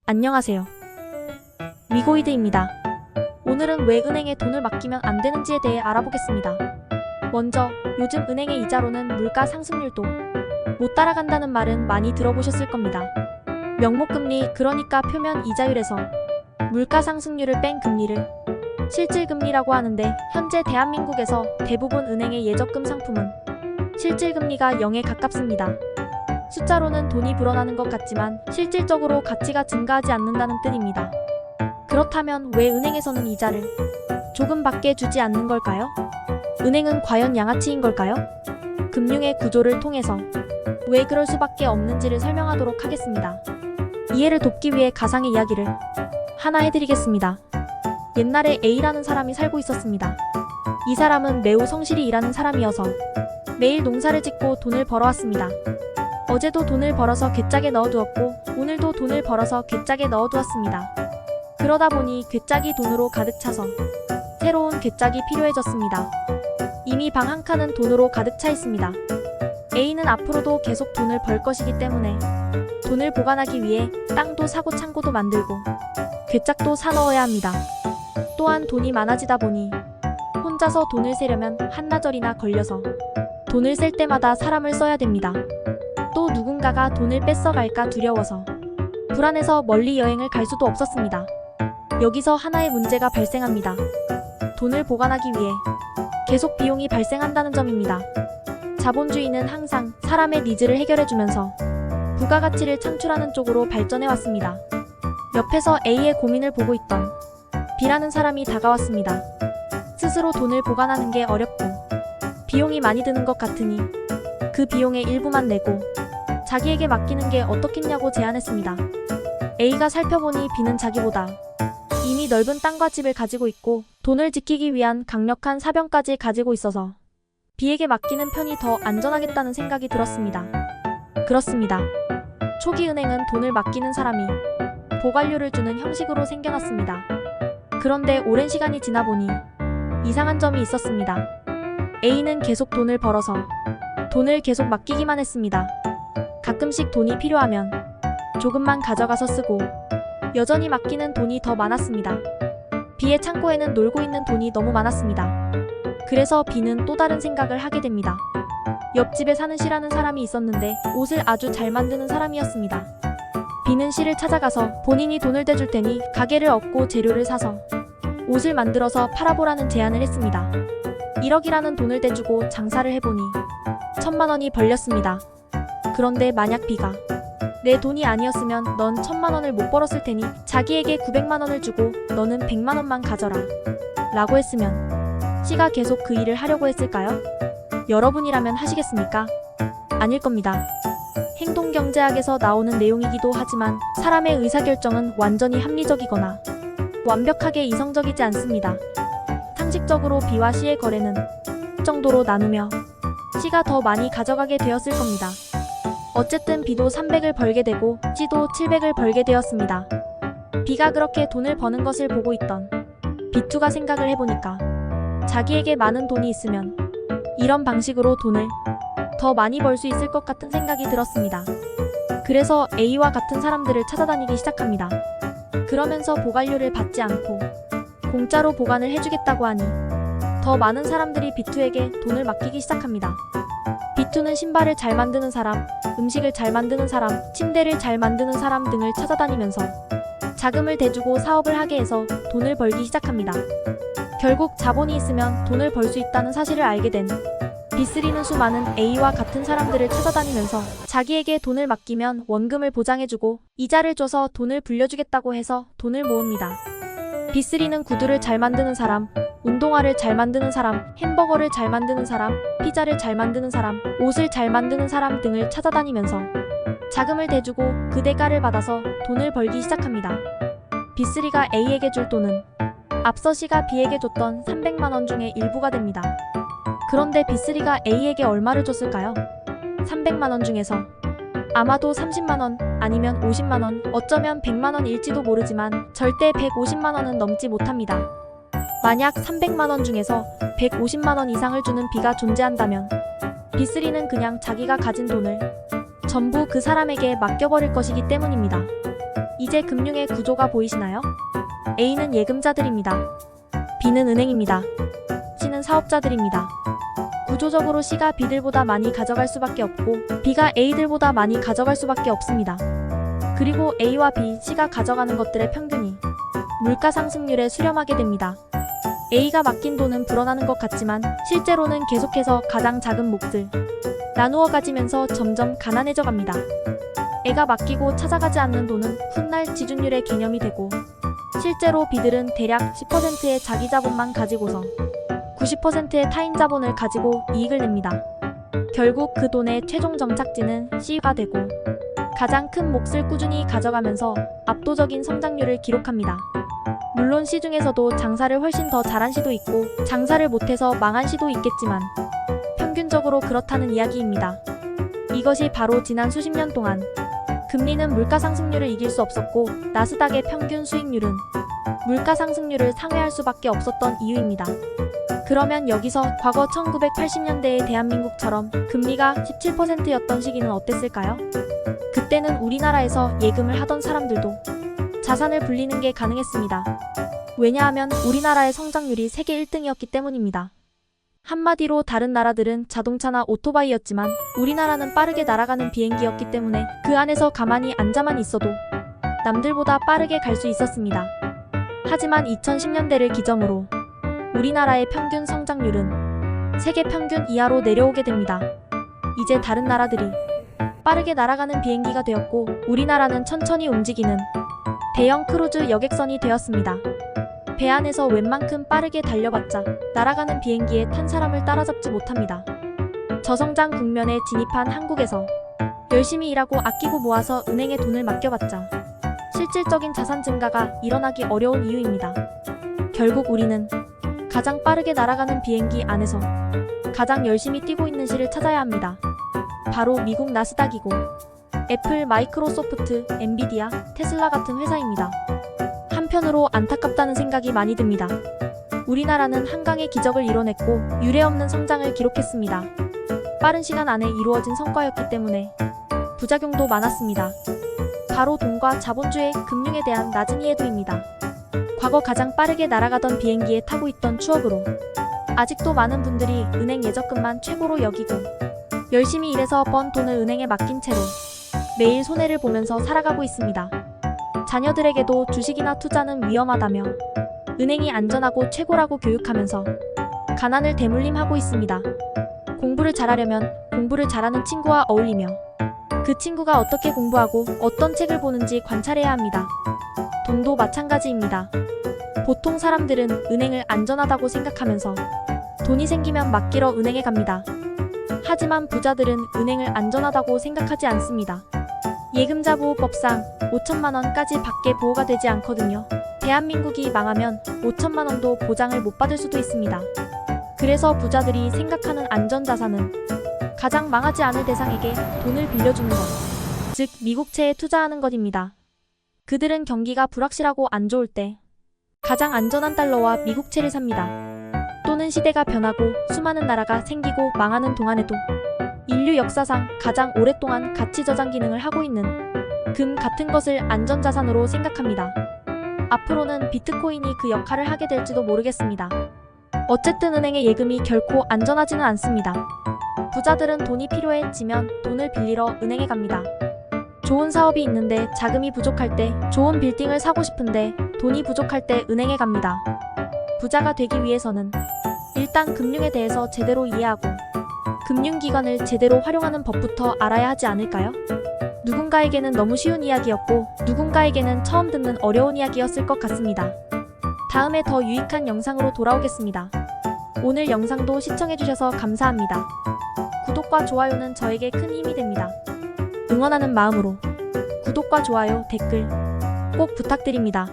안녕하세요. 위고이드입니다. 오늘은 왜 은행에 돈을 맡기면 안 되는지에 대해 알아보겠습니다. 먼저 요즘 은행의 이자로는 물가 상승률도 못 따라간다는 말은 많이 들어보셨을 겁니다. 명목금리, 그러니까 표면 이자율에서 물가 상승률을 뺀 금리를 실질금리라고 하는데, 현재 대한민국에서 대부분 은행의 예적금 상품은 실질금리가 0에 가깝습니다. 숫자로는 돈이 불어나는 것 같지만 실질적으로 가치가 증가하지 않는다는 뜻입니다. 그렇다면 왜 은행에서는 이자를 조금밖에 주지 않는 걸까요? 은행은 과연 양아치인 걸까요? 금융의 구조를 통해서 왜 그럴 수밖에 없는지를 설명하도록 하겠습니다. 이해를 돕기 위해 가상의 이야기를 하나 해드리겠습니다. 옛날에 A라는 사람이 살고 있었습니다. 이 사람은 매우 성실히 일하는 사람이어서 매일 농사를 짓고 돈을 벌어왔습니다. 어제도 돈을 벌어서 괴짝에 넣어두었고 오늘도 돈을 벌어서 괴짝에 넣어두었습니다. 그러다 보니 괴짝이 돈으로 가득 차서 새로운 괴짝이 필요해졌습니다. 이미 방 한 칸은 돈으로 가득 차 있습니다. A는 앞으로도 계속 돈을 벌 것이기 때문에 돈을 보관하기 위해 땅도 사고 창고도 만들고 괴짝도 사넣어야 합니다. 또한 돈이 많아지다 보니 혼자서 돈을 세려면 한나절이나 걸려서 돈을 셀 때마다 사람을 써야 됩니다. 또 누군가가 돈을 뺏어갈까 두려워서 불안해서 멀리 여행을 갈 수도 없었습니다. 여기서 하나의 문제가 발생합니다. 돈을 보관하기 위해 계속 비용이 발생한다는 점입니다. 자본주의는 항상 사람의 니즈를 해결해주면서 부가가치를 창출하는 쪽으로 발전해왔습니다. 옆에서 A의 고민을 보고 있던 B라는 사람이 다가왔습니다. 스스로 돈을 보관하는 게 어렵고 비용이 많이 드는 것 같으니 그 비용의 일부만 내고 자기에게 맡기는 게 어떻겠냐고 제안했습니다. A가 살펴보니 B는 자기보다 이미 넓은 땅과 집을 가지고 있고 돈을 지키기 위한 강력한 사병까지 가지고 있어서 B에게 맡기는 편이 더 안전하겠다는 생각이 들었습니다. 그렇습니다. 초기 은행은 돈을 맡기는 사람이 보관료를 주는 형식으로 생겨났습니다. 그런데 오랜 시간이 지나 보니 이상한 점이 있었습니다. A는 계속 돈을 벌어서 돈을 계속 맡기기만 했습니다. 가끔씩 돈이 필요하면 조금만 가져가서 쓰고 여전히 맡기는 돈이 더 많았습니다. B의 창고에는 놀고 있는 돈이 너무 많았습니다. 그래서 B는 또 다른 생각을 하게 됩니다. 옆집에 사는 C라는 사람이 있었는데 옷을 아주 잘 만드는 사람이었습니다. B는 C를 찾아가서 본인이 돈을 대줄 테니 가게를 얻고 재료를 사서 옷을 만들어서 팔아보라는 제안을 했습니다. 1억이라는 돈을 대주고 장사를 해보니 1000만 원이 벌렸습니다. 그런데 만약 B가 내 돈이 아니었으면 넌 1000만 원을 못 벌었을 테니 자기에게 900만 원을 주고 너는 100만 원만 가져라 라고 했으면 C가 계속 그 일을 하려고 했을까요? 여러분이라면 하시겠습니까? 아닐 겁니다. 행동경제학에서 나오는 내용이기도 하지만 사람의 의사결정은 완전히 합리적이거나 완벽하게 이성적이지 않습니다. 상식적으로 B와 C의 거래는 정도로 나누며 C가 더 많이 가져가게 되었을 겁니다. 어쨌든 B도 300을 벌게 되고 C도 700을 벌게 되었습니다. B가 그렇게 돈을 버는 것을 보고 있던 B2가 생각을 해보니까 자기에게 많은 돈이 있으면 이런 방식으로 돈을 더 많이 벌 수 있을 것 같은 생각이 들었습니다. 그래서 A와 같은 사람들을 찾아다니기 시작합니다. 그러면서 보관료를 받지 않고 공짜로 보관을 해주겠다고 하니 더 많은 사람들이 B2에게 돈을 맡기기 시작합니다. B2는 신발을 잘 만드는 사람, 음식을 잘 만드는 사람, 침대를 잘 만드는 사람 등을 찾아다니면서 자금을 대주고 사업을 하게 해서 돈을 벌기 시작합니다. 결국 자본이 있으면 돈을 벌 수 있다는 사실을 알게 된 B3는 수많은 A와 같은 사람들을 찾아다니면서 자기에게 돈을 맡기면 원금을 보장해주고 이자를 줘서 돈을 불려주겠다고 해서 돈을 모읍니다. B3는 구두를 잘 만드는 사람, 운동화를 잘 만드는 사람, 햄버거를 잘 만드는 사람, 피자를 잘 만드는 사람, 옷을 잘 만드는 사람 등을 찾아다니면서 자금을 대주고 그 대가를 받아서 돈을 벌기 시작합니다. B3가 A에게 줄 돈은 앞서 C가 B에게 줬던 300만 원 중에 일부가 됩니다. 그런데 B3가 A에게 얼마를 줬을까요? 300만 원 중에서 아마도 30만 원, 아니면 50만 원, 어쩌면 100만 원일지도 모르지만 절대 150만 원은 넘지 못합니다. 만약 300만 원 중에서 150만 원 이상을 주는 B가 존재한다면 B3는 그냥 자기가 가진 돈을 전부 그 사람에게 맡겨버릴 것이기 때문입니다. 이제 금융의 구조가 보이시나요? A는 예금자들입니다. B는 은행입니다. C는 사업자들입니다. 구조적으로 C가 B들보다 많이 가져갈 수밖에 없고 B가 A들보다 많이 가져갈 수밖에 없습니다. 그리고 A와 B, C가 가져가는 것들의 평균이 물가 상승률에 수렴하게 됩니다. A가 맡긴 돈은 불어나는 것 같지만 실제로는 계속해서 가장 작은 몫을 나누어 가지면서 점점 가난해져 갑니다. A가 맡기고 찾아가지 않는 돈은 훗날 지준율의 개념이 되고 실제로 B들은 대략 10%의 자기 자본만 가지고서 90%의 타인 자본을 가지고 이익을 냅니다. 결국 그 돈의 최종 정착지는 C가 되고 가장 큰 몫을 꾸준히 가져가면서 압도적인 성장률을 기록합니다. 물론 시 중에서도 장사를 훨씬 더 잘한 시도 있고 장사를 못해서 망한 시도 있겠지만 평균적으로 그렇다는 이야기입니다. 이것이 바로 지난 수십 년 동안 금리는 물가 상승률을 이길 수 없었고 나스닥의 평균 수익률은 물가 상승률을 상회할 수밖에 없었던 이유입니다. 그러면 여기서 과거 1980년대의 대한민국처럼 금리가 17%였던 시기는 어땠을까요? 그때는 우리나라에서 예금을 하던 사람들도 자산을 불리는 게 가능했습니다. 왜냐하면 우리나라의 성장률이 세계 1등이었기 때문입니다. 한마디로 다른 나라들은 자동차나 오토바이였지만 우리나라는 빠르게 날아가는 비행기였기 때문에 그 안에서 가만히 앉아만 있어도 남들보다 빠르게 갈 수 있었습니다. 하지만 2010년대를 기점으로 우리나라의 평균 성장률은 세계 평균 이하로 내려오게 됩니다. 이제 다른 나라들이 빠르게 날아가는 비행기가 되었고 우리나라는 천천히 움직이는 대형 크루즈 여객선이 되었습니다. 배 안에서 웬만큼 빠르게 달려봤자 날아가는 비행기에 탄 사람을 따라잡지 못합니다. 저성장 국면에 진입한 한국에서 열심히 일하고 아끼고 모아서 은행에 돈을 맡겨봤자 실질적인 자산 증가가 일어나기 어려운 이유입니다. 결국 우리는 가장 빠르게 날아가는 비행기 안에서 가장 열심히 뛰고 있는 시를 찾아야 합니다. 바로 미국 나스닥이고 애플, 마이크로소프트, 엔비디아, 테슬라 같은 회사입니다. 한편으로 안타깝다는 생각이 많이 듭니다. 우리나라는 한강의 기적을 이뤄냈고 유례없는 성장을 기록했습니다. 빠른 시간 안에 이루어진 성과였기 때문에 부작용도 많았습니다. 바로 돈과 자본주의, 금융에 대한 낮은 이해도입니다. 과거 가장 빠르게 날아가던 비행기에 타고 있던 추억으로 아직도 많은 분들이 은행 예적금만 최고로 여기고 열심히 일해서 번 돈을 은행에 맡긴 채로 매일 손해를 보면서 살아가고 있습니다. 자녀들에게도 주식이나 투자는 위험하다며 은행이 안전하고 최고라고 교육하면서 가난을 대물림하고 있습니다. 공부를 잘하려면 공부를 잘하는 친구와 어울리며 그 친구가 어떻게 공부하고 어떤 책을 보는지 관찰해야 합니다. 돈도 마찬가지입니다. 보통 사람들은 은행을 안전하다고 생각하면서 돈이 생기면 맡기러 은행에 갑니다. 하지만 부자들은 은행을 안전하다고 생각하지 않습니다. 예금자 보호법상 5천만 원까지 밖에 보호가 되지 않거든요. 대한민국이 망하면 5천만 원도 보장을 못 받을 수도 있습니다. 그래서 부자들이 생각하는 안전자산은 가장 망하지 않을 대상에게 돈을 빌려주는 것, 즉 미국채에 투자하는 것입니다. 그들은 경기가 불확실하고 안 좋을 때 가장 안전한 달러와 미국채를 삽니다. 또는 시대가 변하고 수많은 나라가 생기고 망하는 동안에도 인류 역사상 가장 오랫동안 가치 저장 기능을 하고 있는 금 같은 것을 안전자산으로 생각합니다. 앞으로는 비트코인이 그 역할을 하게 될지도 모르겠습니다. 어쨌든 은행의 예금이 결코 안전하지는 않습니다. 부자들은 돈이 필요해지면 돈을 빌리러 은행에 갑니다. 좋은 사업이 있는데 자금이 부족할 때, 좋은 빌딩을 사고 싶은데 돈이 부족할 때 은행에 갑니다. 부자가 되기 위해서는 일단 금융에 대해서 제대로 이해하고 금융기관을 제대로 활용하는 법부터 알아야 하지 않을까요? 누군가에게는 너무 쉬운 이야기였고 누군가에게는 처음 듣는 어려운 이야기였을 것 같습니다. 다음에 더 유익한 영상으로 돌아오겠습니다. 오늘 영상도 시청해주셔서 감사합니다. 구독과 좋아요는 저에게 큰 힘이 됩니다. 응원하는 마음으로 구독과 좋아요, 댓글 꼭 부탁드립니다.